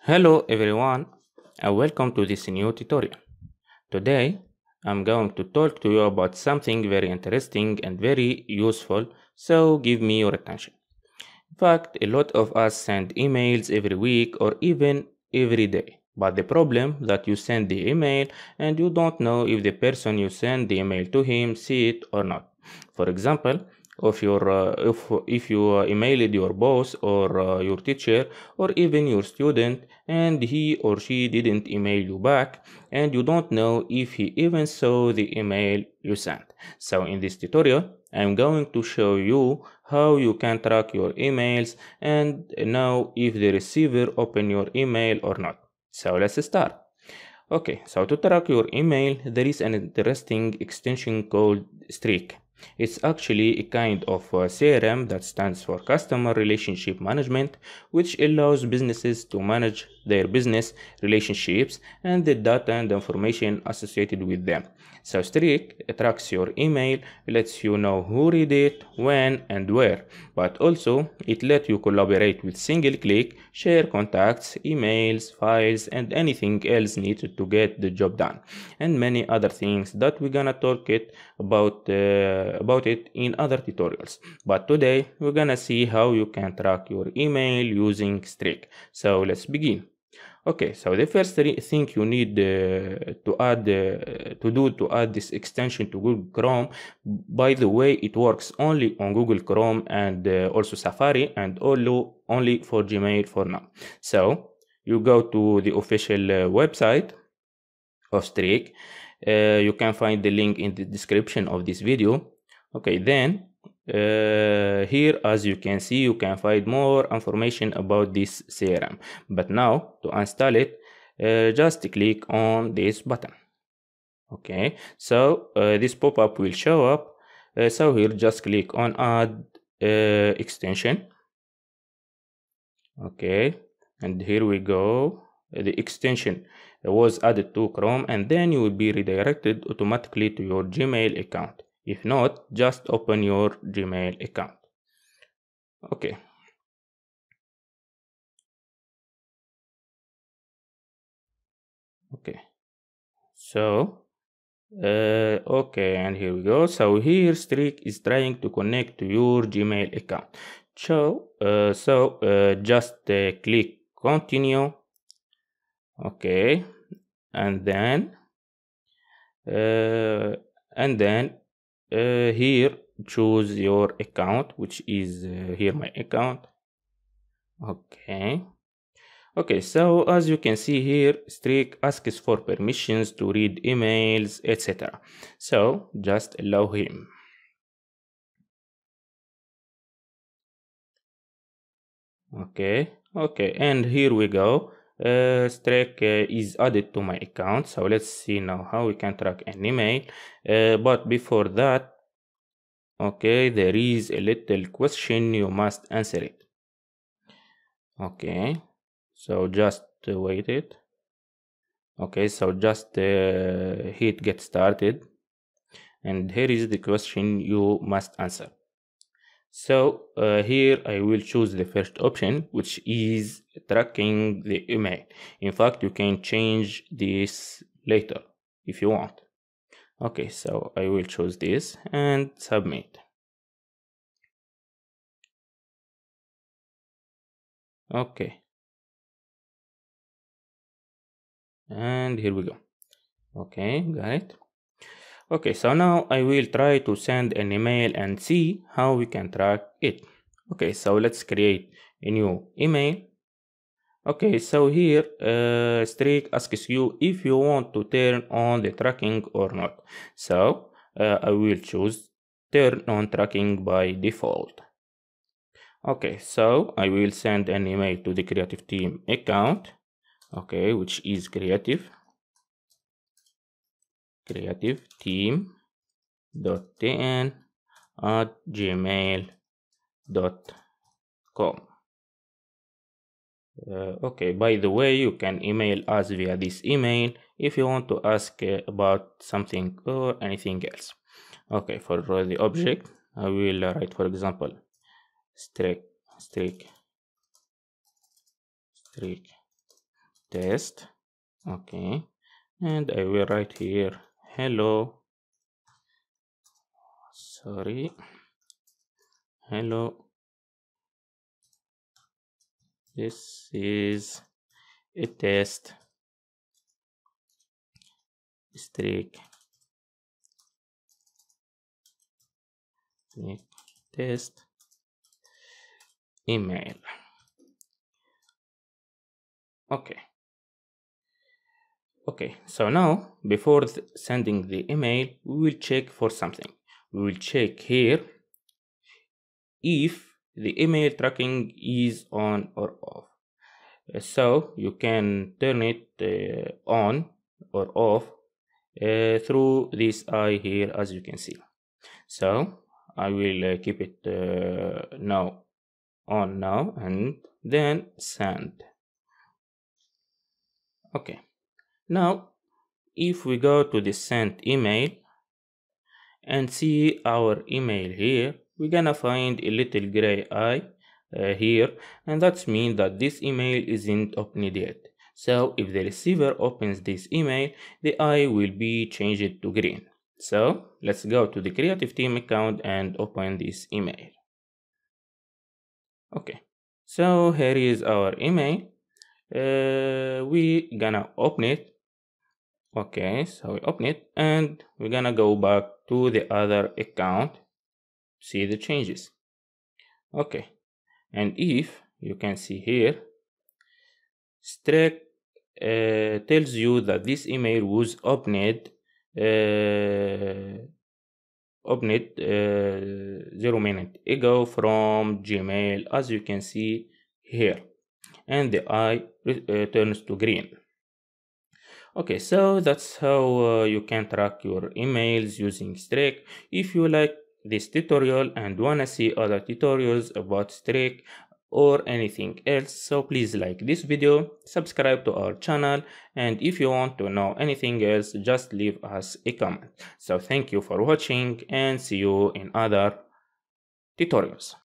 Hello everyone and welcome to this new tutorial. Today I'm going to talk to you about something very interesting and very useful, so give me your attention. In fact, a lot of us send emails every week or even every day. But the problem that you send the email and you don't know if the person you send the email to him see it or not. For example, if you emailed your boss or your teacher or even your student and he or she didn't email you back and you don't know if he even saw the email you sent. So in this tutorial I'm going to show you how you can track your emails and know if the receiver opened your email or not. So let's start. Okay, so to track your email, there is an interesting extension called Streak. It's actually a kind of CRM that stands for Customer Relationship Management, which allows businesses to manage their business relationships and the data and information associated with them. So Streak tracks your email, lets you know who read it, when and where, but also it lets you collaborate with single click, share contacts, emails, files, and anything else needed to get the job done, and many other things that we're gonna talk it about it in other tutorials. But today we're gonna see how you can track your email using Streak. So let's begin. Okay, so the first thing you need to add this extension to Google Chrome. By the way, it works only on Google Chrome and also Safari, and only for Gmail for now. So you go to the official website of Streak. You can find the link in the description of this video. Okay, then here, as you can see, you can find more information about this CRM. But now to install it, just click on this button. Okay, so this pop-up will show up. So here, just click on add extension. Okay, and here we go. The extension was added to Chrome, and then you will be redirected automatically to your Gmail account. If not, just open your Gmail account. Okay. Okay. So, okay, and here we go. So here Streak is trying to connect to your Gmail account. Just click continue. Okay, and then uh, here choose your account, which is here my account. Okay, so as you can see here, Streak asks for permissions to read emails, etc. So just allow him. Okay, and here we go. Streak is added to my account. So let's see now how we can track an email. But before that, okay, there is a little question you must answer it. Okay, so just wait it. Okay, so just hit get started, and here is the question you must answer. So here I will choose the first option, which is tracking the email. In fact, you can change this later if you want. Okay, so I will choose this and submit. Okay, and here we go. Okay, got it. Okay, so now I will try to send an email and see how we can track it. Okay, so let's create a new email. Okay, so here Streak asks you if you want to turn on the tracking or not. So I will choose turn on tracking by default. Okay, so I will send an email to the creative team account. Okay, which is creative team.tn at gmail.com. Okay, by the way, you can email us via this email if you want to ask about something or anything else. Okay, for the object, I will write, for example, streak test. Okay, and I will write here hello. Sorry, hello. This is a test streak test email. Okay. Okay, so now before sending the email, we will check for something. We will check here if the email tracking is on or off. So you can turn it on or off through this eye here, as you can see. So I will keep it now on now and then send. Okay, now if we go to the sent email and see our email here, we're gonna find a little gray eye here, and that means that this email isn't opened yet. So if the receiver opens this email, the eye will be changed to green. So let's go to the Creative Team account and open this email. Okay, so here is our email. We gonna open it. Okay, so we open it and we're gonna go back to the other account, see the changes. Okay, and if you can see here, Streak tells you that this email was opened 0 minutes ago from Gmail, as you can see here, and the eye turns to green. Okay, so that's how you can track your emails using Streak. If you like this tutorial and wanna see other tutorials about Streak or anything else, so please like this video, subscribe to our channel, and if you want to know anything else, just leave us a comment. So thank you for watching and see you in other tutorials.